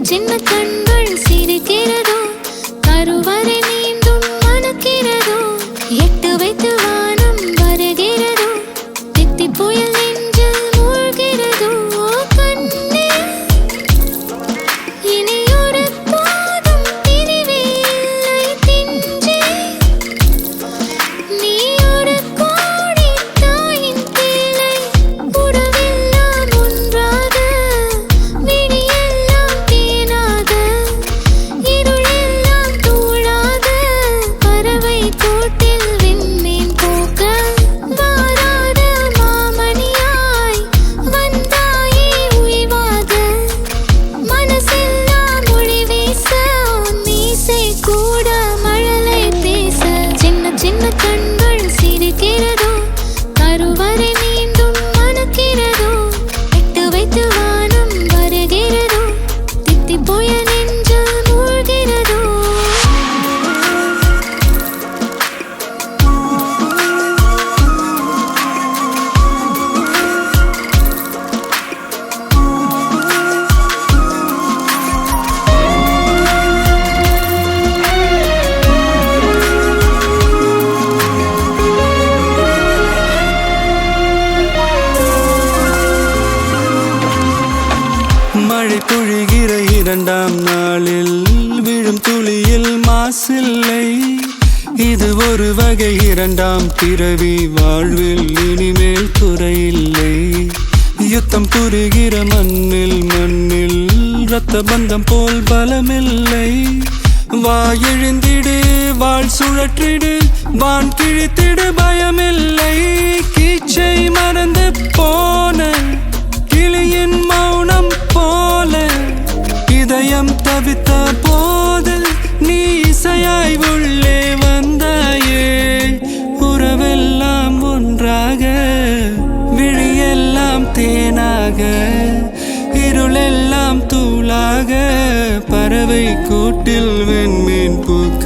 சின்ன கண்கள் சிரிக்கிறதோ கருவறை மீண்டும் மணக்கிறதோ எட்டு வைத்து வானம் வருகிறதோ தித்தி புயல் நெஞ்சில் மூழ்கிறதோ கண்ணே இனியொரு போதும் பிரிவே இல்லை திஞ்சே நீ ஒரு கோடி தாயின் பிள்ளை உறவெல்லாம் ஒன்றாக விழியெல்லாம் தேனாக இருளெல்லாம் தூளாக பறவை கூட்டில் விண்மீன் போக்க வாராத மாமணியாய் வந்தாயே உய்வாக மனசெல்லாம் மொழி வீச மீசை கூட மழலை பேச சின்ன சின்ன கண்கள் சிரிக்கிறதோ கருவறை மீண்டும் மணக்கிறதோ எட்டு வைத்து வானம் வருகிறதோ தித்தி புயல் நெஞ்சில் மூழ்கிறதோ மழை பொழிகிற இரண்டாம் நாளில் விழும் துளியில் மாசில்லை இது ஒரு வகை இரண்டாம் பிறவி வாழ்வில் இனிமேல் குறையில்லை யுத்தம் புரிகிற மண்ணில் இரத்த பந்தம் போல் பலமில்லை வா எழுந்திடு வாழ் சுழற்றிடு வான் கிழித்திடு பயமில்லை கீச்சை மறந்து போன கிளியின் மௌனம் போல இதயம் தவித்த போது நீ இசையாய் உள்ளே வந்தாயே உறவெல்லாம் ஒன்றாக விழியெல்லாம் தேனாக இருளெல்லாம் தூளாக பறவை கூட்டில் வெண்மீன் பூக்க